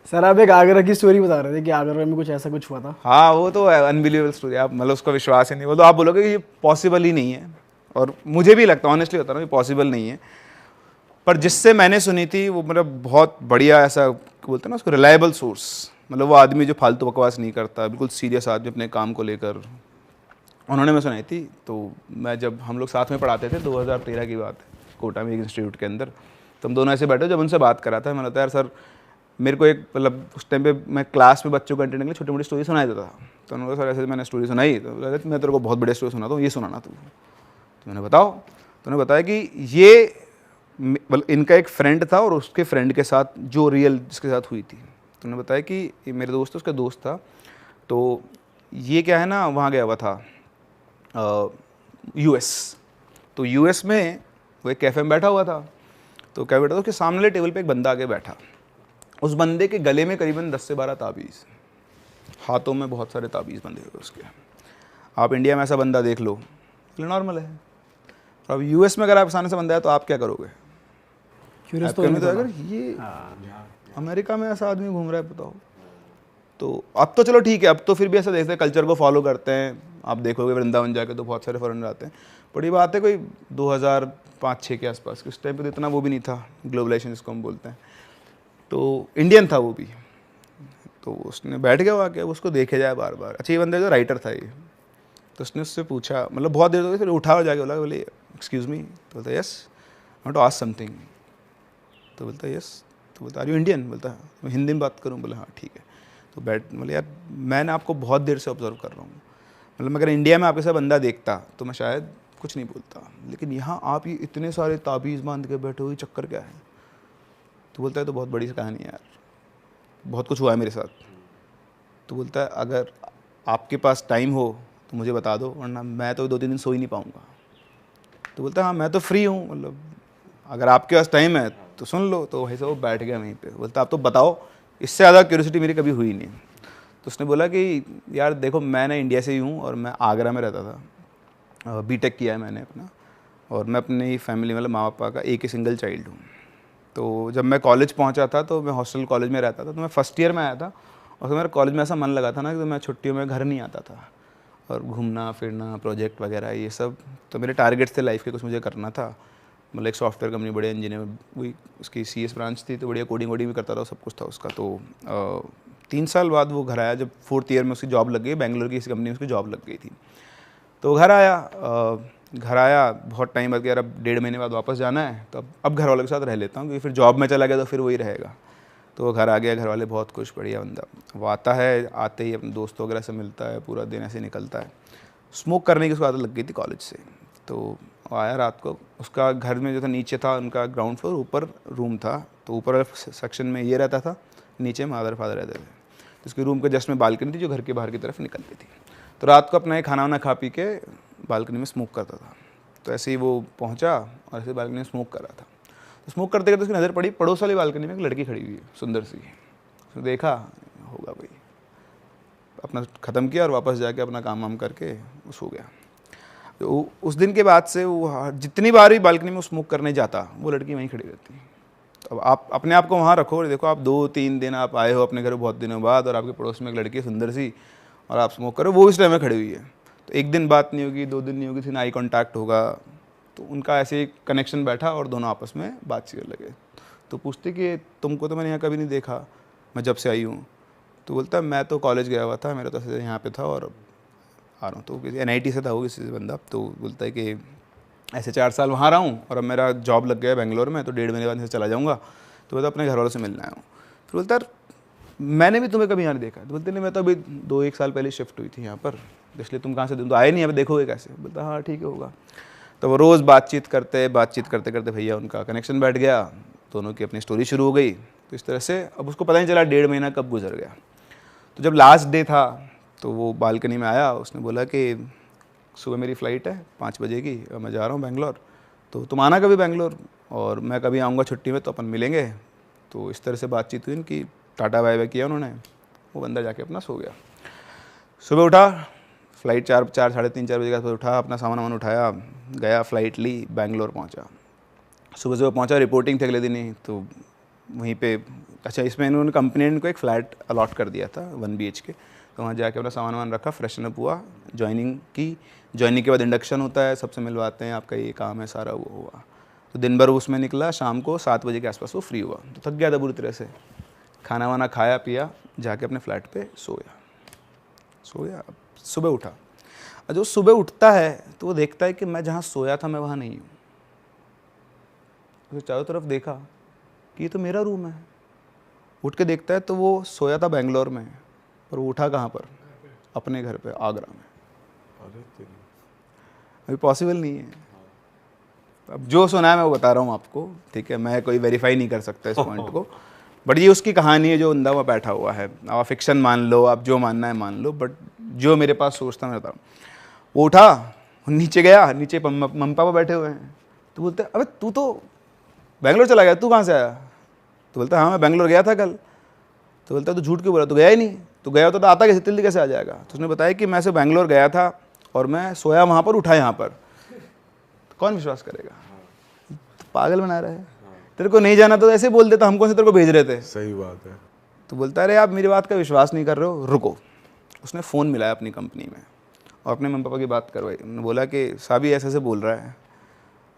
Sir आप एक आगरा की स्टोरी बता रहे थे कि आगरा में कुछ ऐसा कुछ हुआ था। हाँ वो तो अनबिलीवेबल स्टोरी, आप मतलब उसका विश्वास ही नहीं, वो तो आप बोलोगे कि ये पॉसिबल ही नहीं है, और मुझे भी लगता है, ऑनेस्टली बता रहा हूँ, ये पॉसिबल नहीं है। पर जिससे मैंने सुनी थी वो मतलब बहुत बढ़िया, ऐसा बोलते हैं ना उसको, रिलायबल सोर्स, मतलब वो आदमी जो फालतू बकवास नहीं करता, बिल्कुल सीरियस आदमी अपने काम को लेकर, उन्होंने मैं सुनाई थी। तो मैं, जब हम लोग साथ में पढ़ाते थे, 2013 की बात है, कोटा में एक इंस्टीट्यूट के अंदर, तो हम दोनों ऐसे बैठे, जब उनसे बात करा था, मैंने कहा यार सर, मेरे को एक मतलब उस टाइम पे मैं क्लास में बच्चों को एंटरटेन के लिए छोटी मोटी स्टोरी सुनाई देता था। तो उन्होंने कहा सर ऐसे मैंने स्टोरी सुनाई, तो बोला, मैं तेरे को बहुत बढ़िया स्टोरी सुनाता हूँ, ये सुनाना तू। तो मैंने बताओ, तो उन्होंने बताया कि ये मतलब इनका एक फ्रेंड था और उसके फ्रेंड के साथ जो रियल जिसके साथ हुई थी। तो उन्होंने बताया कि ये मेरे दोस्त है, उसका दोस्त था, तो ये क्या है ना, वहाँ गया हुआ था यूएस। तो यूएस में वो एक कैफ़े में बैठा हुआ था, तो क्या बैठा था, उसके सामने वाले टेबल पे एक बंदा आके बैठा। उस बंदे के गले में करीबन 10 से 12 ताबीज़, हाथों में बहुत सारे ताबीज़ बंधे हुए उसके। आप इंडिया में ऐसा बंदा देख लो, नॉर्मल है। और अब यूएस में अगर आप सामने से बंदा है तो आप क्या करोगे? क्यूरियस आप तो करोगे होंगे तो, थोड़ा। अगर ये हाँ। अमेरिका में ऐसा आदमी घूम रहा है बताओ। तो अब तो चलो ठीक है, अब तो फिर भी ऐसा देखते हैं, कल्चर को फॉलो करते हैं। आप देखोगे वृंदावन जाके तो बहुत सारे फॉरेनर आते हैं। बड़ी बात है कोई 2005-06 के आसपास, उस टाइम पे तो इतना वो भी नहीं था, ग्लोबलाइजेशन जिसको हम बोलते हैं। तो इंडियन था वो भी। तो उसने बैठ गया वहाँ के, उसको देखे जाए बार बार। अच्छा ये बंदा जो राइटर था ये, तो उसने उससे पूछा, मतलब बहुत देर हो गई, फिर उठा और जाके बोला, बोले एक्सक्यूज़ मी। तो बोलता yes, I want to ask something. तो बोलता यस। तो बोलता आर यू इंडियन? बोलता मैं हिंदी में बात करूँ? बोले हाँ ठीक है। तो बैठ, बोले यार मैं ना आपको बहुत देर से ऑब्जर्व कर रहा हूँ, मतलब मैं अगर इंडिया में आपके साथ बंदा देखता तो मैं शायद कुछ नहीं बोलता, लेकिन यहाँ आप ये इतने सारे ताबीज़ बांध के बैठे हुए, चक्कर क्या है? तो बोलता है तो बहुत बड़ी कहानी है यार, बहुत कुछ हुआ है मेरे साथ। तो बोलता है अगर आपके पास टाइम हो तो मुझे बता दो, वरना मैं तो 2-3 दिन सो ही नहीं पाऊँगा। तो बोलता है हाँ मैं तो फ्री हूँ, मतलब अगर आपके पास टाइम है तो सुन लो। तो वहीं से वो बैठ गया वहीं पे। बोलता आप तो बताओ, इससे ज़्यादा क्यूरियोसिटी मेरी कभी हुई नहीं। तो उसने बोला कि यार देखो मैं ना इंडिया से ही हूँ और मैं आगरा में रहता था, बीटेक किया है मैंने अपना, और मैं अपनी फैमिली मतलब माँ पापा का एक ही सिंगल चाइल्ड हूँ। तो जब मैं कॉलेज पहुँचा था तो मैं हॉस्टल कॉलेज में रहता था, तो मैं फर्स्ट ईयर में आया था, और तो मेरा कॉलेज में ऐसा मन लगा था ना कि मैं छुट्टियों में घर नहीं आता था, और घूमना फिरना, प्रोजेक्ट वगैरह ये सब, तो मेरे टारगेट्स थे लाइफ के, कुछ मुझे करना था। मतलब एक सॉफ्टवेयर कंपनी, बढ़िया इंजीनियर, वही उसकी सीएस ब्रांच थी, तो बढ़िया कोडिंग वोडिंग भी करता था, सब कुछ था उसका। तो 3 साल बाद वो घर आया, जब 4th ईयर में उसकी जॉब लग गई, बैंगलोर की किसी कंपनी में उसकी जॉब लग गई थी। तो वो घर आया, घर आया बहुत टाइम बाद, यार अब 1.5 महीने बाद वापस जाना है, तो अब घर वालों के साथ रह लेता हूँ, क्योंकि फिर जॉब में चला गया तो फिर वही रहेगा। तो वो घर आ गया, घर वाले बहुत खुश, बढ़िया बंदा। वो आता है, आते ही अपने दोस्तों वगैरह से मिलता है, पूरा दिन ऐसे निकलता है। स्मोक करने की उसको आदत लग गई थी कॉलेज से। तो वो आया रात को, उसका घर में जो था, नीचे था उनका ग्राउंड फ्लोर, ऊपर रूम था, तो ऊपर सेक्शन में ये रहता था, नीचे मदर फादर रहते थे। उसके रूम के जस्ट में बालकनी थी जो घर के बाहर की तरफ निकलती थी। तो रात को अपना ये खाना वाना खा पी के बालकनी में स्मोक करता था। तो ऐसे ही वो पहुंचा और ऐसे बालकनी में स्मोक कर रहा था। तो स्मोक करते करते उसकी नज़र पड़ी पड़ोस वाली बालकनी में एक लड़की खड़ी हुई है, सुंदर सी। उसने देखा, होगा भाई, अपना ख़त्म किया और वापस जाके अपना काम वाम करके वो सो गया। तो उस दिन के बाद से वो जितनी बार भी बालकनी में स्मोक करने जाता, वो लड़की वहीं खड़ी रहती। अब आप अपने आप को वहाँ रखो और देखो, आप 2-3 दिन आप आए हो अपने घर बहुत दिनों बाद, और आपके पड़ोस में एक लड़की है सुंदर सी, और आप स्मोक करो, वो इस टाइम में खड़ी हुई है। तो एक दिन बात नहीं होगी, 2 दिन नहीं होगी, फिर आई कॉन्टैक्ट होगा। तो उनका ऐसे ही कनेक्शन बैठा और दोनों आपस में बातचीत करने लगे। तो पूछते कि तुमको तो मैंने यहाँ कभी नहीं देखा, मैं जब से आई हूँ। तो बोलता है मैं तो कॉलेज गया हुआ था, मेरा तो ऐसे यहाँ पे था और आ रहा हूँ। तो किसी एनआईटी से था वो, किसी से बंदा। तो बोलता है कि ऐसे 4 साल वहाँ रहा हूँ और अब मेरा जॉब लग गया बेंगलोर में, तो 1.5 महीने बाद से चला जाऊँगा। तो बोलता अपने घर वालों से मिलना आया हूँ। फिर बोलता यार मैंने भी तुम्हें कभी यहाँ नहीं देखा। तो बोलते नहीं मैं तो अभी 2-1 साल पहले शिफ्ट हुई थी यहाँ पर, इसलिए तुम कहाँ से, तुम तो आए नहीं, अब देखोगे कैसे? बोलता हाँ ठीक है होगा। तो वो रोज़ बातचीत करते करते भैया उनका कनेक्शन बैठ गया, दोनों की अपनी स्टोरी शुरू हो गई। तो इस तरह से अब उसको पता नहीं चला 1.5 महीना कब गुजर गया। तो जब लास्ट डे था तो वो बालकनी में आया, उसने बोला कि सुबह मेरी फ़्लाइट है 5 बजे की और मैं जा रहा हूँ बेंगलोर, तो तुम आना कभी बेंगलोर और मैं कभी आऊँगा छुट्टी में, तो अपन मिलेंगे। तो इस तरह से बातचीत हुई इनकी, टाटा बाय बाय किया उन्होंने, वो बंदा जाके अपना सो गया। सुबह उठा, फ़्लाइट 4-3 4 बजे के आसपास उठा, अपना सामान वामान उठाया, गया, फ़्लाइट ली, बेंगलोर पहुँचा। सुबह सुबह पहुँचा, रिपोर्टिंग थी अगले दिन ही, तो वहीं पे अच्छा, इसमें इन्होंने कंपनी ने इनको एक फ्लैट अलॉट कर दिया था 1 BHK। तो वहाँ जाके अपना सामान वामान रखा, फ्रेशन अप हुआ, ज्वाइनिंग की। ज्वाइनिंग के बाद इंडक्शन होता है, सबसे मिलवाते हैं, आपका ये काम है सारा, वो हुआ। तो दिन भर उसमें निकला, शाम को 7 बजे के आसपास वो फ्री हुआ। तो थक गया था बुरी तरह से, खाना वाना खाया पिया, जाके अपने फ्लैट पे सोया। सुबह उठा, और जो सुबह उठता है तो वो देखता है कि मैं जहाँ सोया था मैं वहाँ नहीं हूँ। तो चारों तरफ देखा कि ये तो मेरा रूम है। उठ के देखता है तो वो सोया था बेंगलोर में, पर वो उठा कहाँ पर? अपने घर पे आगरा में। अभी पॉसिबल नहीं है। अब जो सुना है मैं वो बता रहा हूँ आपको, ठीक है? मैं कोई वेरीफाई नहीं कर सकता इस पॉइंट को, बट ये उसकी कहानी है जो बंदा वहाँ बैठा हुआ है। आप फिक्शन मान लो, आप जो मानना है मान लो, बट जो मेरे पास सोच था मैं बताऊँ। वो उठा, नीचे गया, नीचे मम्मी पापा बैठे हुए हैं। तो बोलते अबे तू तो बेंगलोर चला गया, तू कहाँ से आया? तो बोलता हाँ मैं बेंगलोर गया था कल। तो बोलता तू झूठ क्यों बोला, तो गया ही नहीं। तो गया होता तो आता कैसे, जल्दी कैसे आ जाएगा? तो उसने बताया कि मैं से बेंगलोर गया था और मैं सोया वहाँ पर, उठा यहाँ पर। तो कौन विश्वास करेगा? तो पागल बना रहा है। तेरे को नहीं जाना तो ऐसे बोल देता, हम कौन से तेरे को भेज रहे थे? सही बात है। तो बोलता अरे आप मेरी बात का विश्वास नहीं कर रहे हो, रुको। उसने फ़ोन मिलाया अपनी कंपनी में और अपने मम्मी पापा की बात करवाई। उन्होंने बोला कि साहब ये ऐसे बोल रहा है,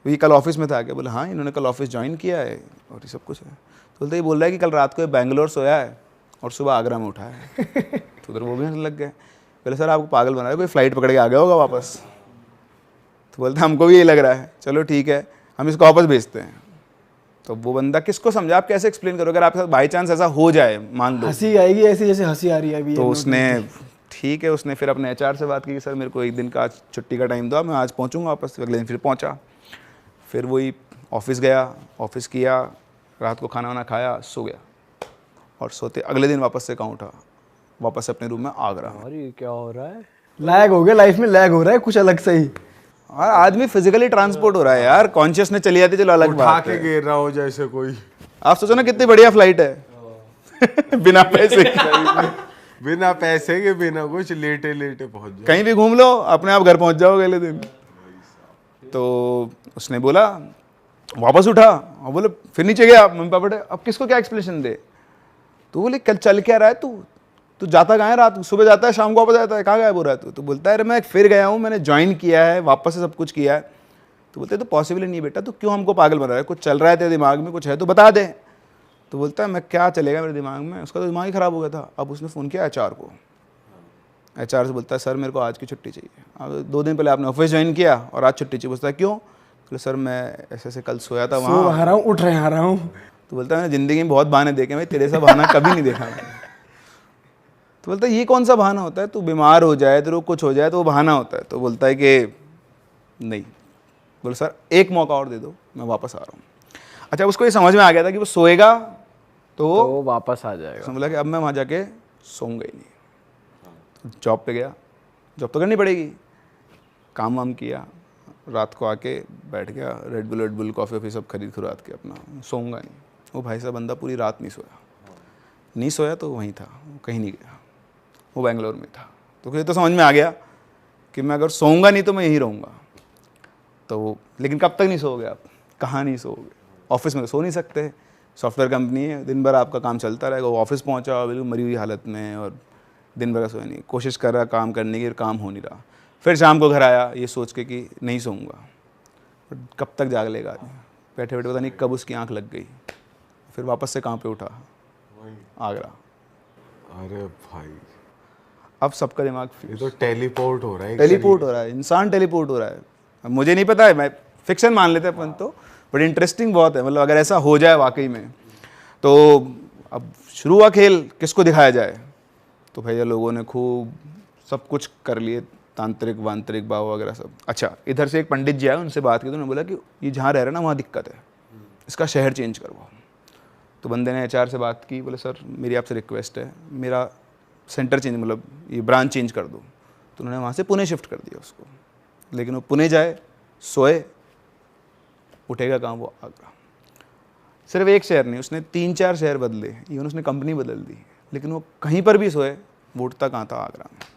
ये कल ऑफिस में था क्या? बोला हाँ, इन्होंने कल ऑफिस ज्वाइन किया है और ये सब कुछ है। तो बोलते ये बोल रहा है कि कल रात को ये बेंगलोर सोया है और सुबह आगरा में उठा है। तो उधर वो भी हंसने लग गए। बोले सर आपको पागल बना रहा है, कोई फ्लाइट पकड़ के आ गया होगा वापस। तो बोलते हमको भी यही लग रहा है, चलो ठीक है हम इसको वापस भेजते हैं। तो वो बंदा किसको समझा, आप कैसे एक्सप्लेन करोगे? अगर आपके साथ बाई चांस ऐसा हो जाए, मान लो हंसी आएगी ऐसी जैसे हंसी आ रही है अभी। तो उसने ठीक है, उसने फिर अपने HR से बात की कि सर मेरे को एक दिन का आज छुट्टी का टाइम दो, मैं आज पहुंचूंगा वापस। अगले दिन फिर पहुंचा, फिर वही ऑफिस गया, ऑफिस किया, रात को खाना वाना खाया, सो गया। और सोते अगले दिन वापस से कहाँ उठा, वापस अपने रूम में आगरा। और ये क्या हो रहा है? लैग हो गया, लाइफ में लैग हो रहा है कुछ अलग से ही। और आदमी फिजिकली ट्रांसपोर्ट हो रहा है यार, कॉन्शियसनेस चली जाती है, चलो अलग उठा बात के है। गिर रहा हो जैसे कोई। आप सोचो ना कितनी बढ़िया फ्लाइट है बिना पैसे के। बिना पैसे के, बिना कुछ, लेटे लेटे पहुंच जाओ। कहीं भी घूम लो, अपने आप घर पहुंच जाओगे अगले दिन। तो उसने बोला, वापस उठा और बोले फिर नीचे गया। मम्मी पापा बोले अब किसको क्या एक्सप्लेनेशन दे? तो बोले कल चल क्या रहा है तू जाता कहाँ है? रात सुबह जाता है, शाम को वापस आता है, कहाँ गायब हो रहा है तू? तो बोलता है अरे मैं फिर गया हूँ, मैंने ज्वाइन किया है, वापस से सब कुछ किया है। तो बोलते तो पॉसिबल ही नहीं बेटा, तो क्यों हमको पागल बना रहा है? कुछ चल रहा है तेरे दिमाग में, कुछ है तो बता दे। तो बोलता है मैं क्या चलेगा मेरे दिमाग में, उसका तो दिमाग ही ख़राब हो गया था। अब उसने फ़ोन किया HR को। HR से बोलता है सर मेरे को आज की छुट्टी चाहिए। अब 2 दिन पहले आपने ऑफिस ज्वाइन किया और आज छुट्टी चाहिए। बोलता है क्यों? बोले सर मैं ऐसे ऐसे कल सोया था वहाँ, आ रहा हूँ, उठ रहे आ रहा हूँ। तो बोलता है मैंने ज़िंदगी में बहुत बहाने देखे, भाई तेरे सा बहाना कभी नहीं देखा मैंने। तो बोलता है ये कौन सा बहाना होता है? तू बीमार हो जाए, तेरे को कुछ हो जाए तो वो बहाना होता है। तो बोलता है कि नहीं। बोले सर एक मौका और दे दो, मैं वापस आ रहा हूँ। अच्छा, उसको ये समझ में आ गया था कि वो सोएगा तो वो वापस आ जाएगा। उसने बोला कि अब मैं वहाँ जाके सोऊंगा ही नहीं। तो जॉब पे गया, जॉब तो करनी पड़ेगी, काम वाम किया, रात को आके बैठ गया, रेड बुल कॉफ़ी वॉफ़ी सब खरीद खुराद के अपना सोऊंगा नहीं। वो भाई साहब बंदा पूरी रात नहीं सोया तो वहीं था, वो कहीं नहीं गया, वो बेंगलोर में था। तो फिर तो समझ में आ गया कि मैं अगर सोऊंगा नहीं तो मैं यहीं रहूँगा। तो लेकिन कब तक नहीं सोओगे आप, कहाँ नहीं सोओगे? ऑफिस में तो सो नहीं सकते, सॉफ्टवेयर कंपनी है, दिन भर आपका काम चलता रहेगा। वो ऑफिस पहुँचा बिल्कुल मरी हुई हालत में और दिन भर का सोया नहीं, कोशिश कर रहा काम करने की, काम हो नहीं रहा। फिर शाम को घर आया ये सोच के कि नहीं सोऊंगा, बट कब तक जाग लेगा आदमी? बैठे बैठे पता नहीं कब उसकी आंख लग गई। फिर वापस से कहाँ पे उठा? आगरा। अरे भाई, अब सबका दिमाग ये तो टेलीपोर्ट हो रहा है। टेलीपोर्ट हो रहा है, इंसान टेलीपोर्ट हो रहा है। अब मुझे नहीं पता है, मैं फिक्शन मान लेते हैं अपन तो, बट इंटरेस्टिंग बहुत है। मतलब अगर ऐसा हो जाए वाकई में तो अब शुरू हुआ खेल, किसको दिखाया जाए? तो भैया लोगों ने खूब सब कुछ कर लिए, तांत्रिक वांत्रिक बाबा वगैरह सब। अच्छा, इधर से एक पंडित जी आए, उनसे बात की तो उन्होंने बोला कि ये जहाँ रह रहा है ना वहाँ दिक्कत है, इसका शहर चेंज करवाओ। तो बंदे ने HR से बात की, बोले सर मेरी आपसे रिक्वेस्ट है, मेरा सेंटर चेंज, मतलब ये ब्रांच चेंज कर दो। तो उन्होंने वहाँ से पुणे शिफ्ट कर दिया उसको। लेकिन वो पुणे जाए, सोए, उठेगा कहाँ? वो आगरा। सिर्फ एक शहर नहीं, उसने 3-4 शहर बदले, इवन उसने कंपनी बदल दी, लेकिन वो कहीं पर भी सोए, वो उठता कहाँ था? आगरा में।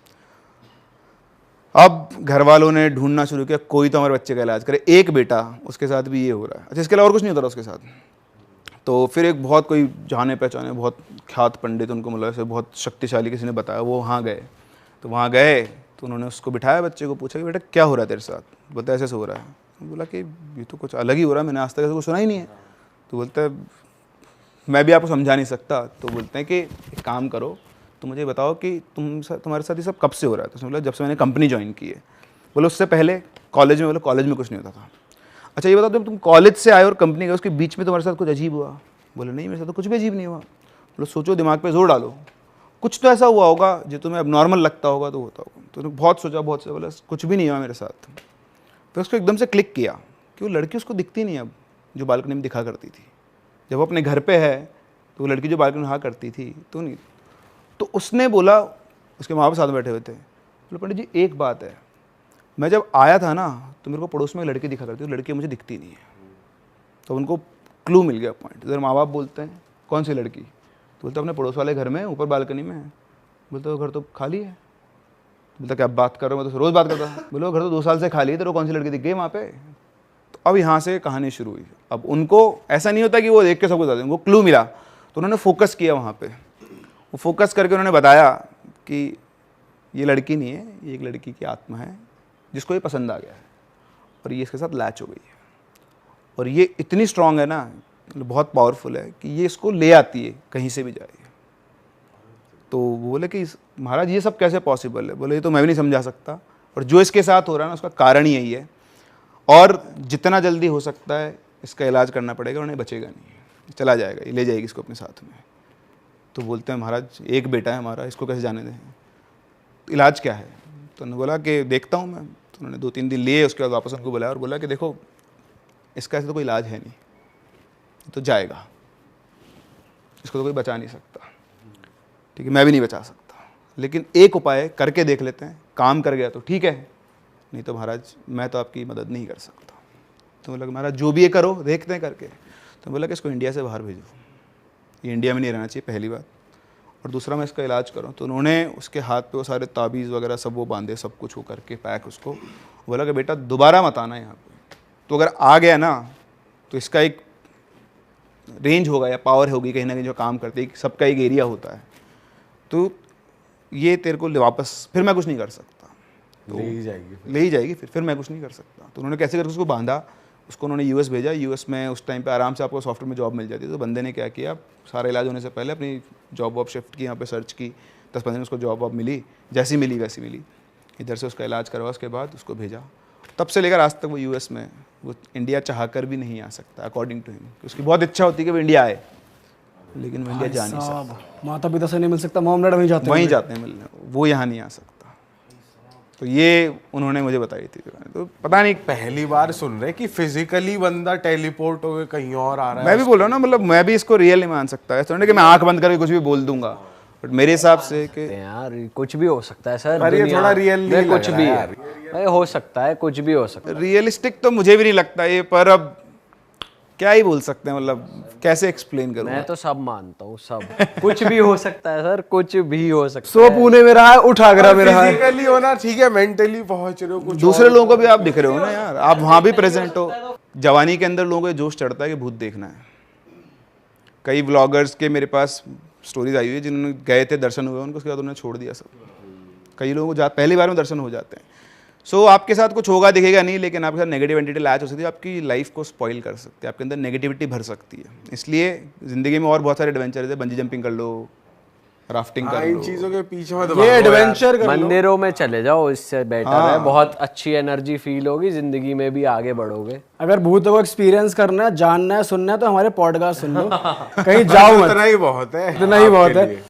अब घर वालों ने ढूंढना शुरू किया, कोई तो हमारे बच्चे का इलाज करे। एक बेटा, उसके साथ भी ये हो रहा है। अच्छा, इसके अलावा और कुछ नहीं होता था उसके साथ। तो फिर एक बहुत कोई जाने पहचाने बहुत ख्यात पंडित उनको मतलब ऐसे बहुत शक्तिशाली किसी ने बताया, वो वहाँ गए। तो वहाँ गए तो उन्होंने उसको बिठाया, बच्चे को पूछा कि बेटा क्या हो रहा है तेरे साथ। बोलता ऐसे हो रहा है। बोला कि ये तो कुछ अलग ही हो रहा है, मैंने आज तक ऐसा कुछ सुना ही नहीं है। तो बोलता है मैं भी आपको समझा नहीं सकता। तो बोलते हैं कि एक काम करो, तो मुझे बताओ कि तुम्हारे साथ ये सब कब से हो रहा है। तो उसने बोला जब से मैंने कंपनी ज्वाइन की है। बोलो उससे पहले कॉलेज में? बोलो कॉलेज में कुछ नहीं होता था। अच्छा ये बताओ जब तुम कॉलेज से आए और कंपनी गए उसके बीच में तुम्हारे साथ कुछ अजीब हुआ? बोले नहीं मेरे साथ तो कुछ भी अजीब नहीं हुआ। बोलो सोचो, दिमाग पे जोर डालो, कुछ तो ऐसा हुआ होगा जो तुम्हें अब नॉर्मल लगता होगा तो होता होगा। तो बहुत सोचा, बहुत से बोला कुछ भी नहीं हुआ मेरे साथ। तो उसको एकदम से क्लिक किया कि वो लड़की उसको दिखती नहीं अब जो बालकनी में दिखा करती थी। जब वो अपने घर पे है तो वो लड़की जो बालकनी में रहा करती थी तो नहीं। तो उसने बोला, उसके माँ बाप साथ में बैठे हुए थे, बोले पंडित जी एक बात है, मैं जब आया था ना तो मेरे को पड़ोस में एक लड़की दिखा करती थी, लड़की मुझे दिखती नहीं है। तो उनको क्लू मिल गया पॉइंट। इधर माँ बाप बोलते हैं कौन सी लड़की? तो बोलते अपने पड़ोस वाले घर में ऊपर बालकनी में है। बोलते वो घर तो खाली है। बोलता क्या बात कर रहे हो, मैं तो रोज़ बात करता हूँ। बोलो घर तो 2 साल से खाली है, तेरे को कौन सी लड़की दिख गई वहाँ पे? तो अब यहाँ से कहानी शुरू हुई। अब उनको ऐसा नहीं होता कि वो देख के सब कुछ बताते हैं, उनको क्लू मिला तो उन्होंने फोकस किया वहाँ पे। वो फोकस करके उन्होंने बताया कि ये लड़की नहीं है, ये एक लड़की की आत्मा है जिसको ये पसंद आ गया है और ये इसके साथ लैच हो गई है और ये इतनी स्ट्रांग है ना, बहुत पावरफुल है कि ये इसको ले आती है कहीं से भी जाए। तो वो बोले कि महाराज ये सब कैसे पॉसिबल है? बोले ये तो मैं भी नहीं समझा सकता, और जो इसके साथ हो रहा है ना उसका कारण ही यही है और जितना जल्दी हो सकता है इसका इलाज करना पड़ेगा, उन्हें बचेगा नहीं, चला जाएगा, ये ले जाएगी इसको अपने साथ में। तो बोलते हैं महाराज एक बेटा है हमारा, इसको कैसे जाने दें, इलाज क्या है? तो उन्होंने बोला कि देखता हूँ मैं। तो उन्होंने 2-3 दिन लिए, उसके बाद वापस उनको बुलाया और बोला कि देखो इसका ऐसे तो कोई इलाज है नहीं, तो जाएगा, इसको तो कोई बचा नहीं सकता, ठीक है मैं भी नहीं बचा सकता, लेकिन एक उपाय करके देख लेते हैं, काम कर गया तो ठीक है, नहीं तो महाराज मैं तो आपकी मदद नहीं कर सकता। तो बोला महाराज जो भी ये करो देखते हैं करके। तो बोला कि इसको इंडिया से बाहर भेजो, ये इंडिया में नहीं रहना चाहिए पहली बात, और दूसरा मैं इसका इलाज करूँ। तो उन्होंने उसके हाथ पे वो सारे ताबीज़ वगैरह सब वो बांधे, सब कुछ वो करके पैक उसको। बोला कि बेटा दोबारा मत आना यहाँ पे, तो अगर आ गया ना तो इसका एक रेंज होगा या पावर होगी कहीं ना कहीं जो काम करती है, सबका एक एरिया होता है, तो ये तेरे को वापस फिर मैं कुछ नहीं कर सकता, तो ले ही जाएगी फिर मैं कुछ नहीं कर सकता। तो उन्होंने कैसे करके उसको बांधा, उसको उन्होंने यूएस भेजा। यूएस में उस टाइम पे आराम से आपको सॉफ्टवेयर में जॉब मिल जाती है। तो बंदे ने क्या किया, सारा इलाज होने से पहले अपनी जॉब वॉब शिफ्ट की, यहाँ पे सर्च की, 10-15 दिन उसको जॉब वॉब मिली, जैसी मिली वैसी मिली, इधर से उसका इलाज करवा, उसके बाद उसको भेजा। तब से लेकर आज तक वो यूएस में, वो इंडिया चाह कर भी नहीं आ सकता अकॉर्डिंग टू हिम। उसकी बहुत इच्छा होती है कि वो इंडिया आए, लेकिन वो इंडिया जा नहीं सकता। माता पिता से नहीं मिल सकता, मॉम डैड वहीं जाते हैं मिलने, वो यहाँ नहीं आ सकता। तो ये उन्होंने मुझे बताई थी। तो पता नहीं, पहली बार सुन रहे कि फिजिकली बंदा टेलीपोर्ट होकर कहीं और आ रहा है। मैं भी बोल रहा हूँ ना, मतलब मैं भी इसको रियल नहीं मान सकता है, तो कि मैं आंख बंद करके कुछ भी बोल दूंगा, बट मेरे हिसाब से कि यार कुछ भी हो सकता है सर, पर ये थोड़ा रियल नहीं लग कुछ भी यार। है, हो सकता है, कुछ भी हो सकता है। रियलिस्टिक तो मुझे भी नहीं लगता ये, पर अब क्या ही बोल सकते हैं, मतलब कैसे एक्सप्लेन करूँ। मैं तो सब मानता हूँ, सब कुछ भी हो सकता है सर, कुछ भी हो सकता है। सो पुणे में रहा है, उठ आगरा में रहा है। फिजिकली होना ठीक है, मेंटली पहुंच रहे हो कुछ दूसरे लोगों को भी आप दिख रहे हो ना यार, आप वहाँ भी प्रेजेंट हो। जवानी के अंदर लोगों को जोश चढ़ता है कि भूत देखना है। कई व्लॉगर्स के मेरे पास स्टोरीज आई हुई है जिन्होंने गए थे, दर्शन हुए उनको, उसके बाद उन्होंने छोड़ दिया सब। कई लोगों को पहली बार में दर्शन हो जाते हैं। सो आपके साथ कुछ होगा दिखेगा नहीं, लेकिन आपके साथ नेगेटिव एंटिटी लैच हो सकती है, आपकी लाइफ को स्पॉइल कर सकती है, आपके अंदर नेगेटिविटी भर सकती है। इसलिए ज़िंदगी में और बहुत सारे एडवेंचर है, बंजी जंपिंग कर लो, राफ्टिंग कर लो, इन चीजों के पीछे मत ये भागो यार। एडवेंचर कर लो। मंदिरों में चले जाओ, इससे बेटर है, बहुत अच्छी एनर्जी फील होगी, जिंदगी में भी आगे बढ़ोगे। अगर भूतों को एक्सपीरियंस करना है, जानना है, सुनना है, तो हमारे पॉडकास्ट सुन लो। कहीं जाओ मत, इतना ही बहुत है, इतना ही बहुत आपके है। लिए।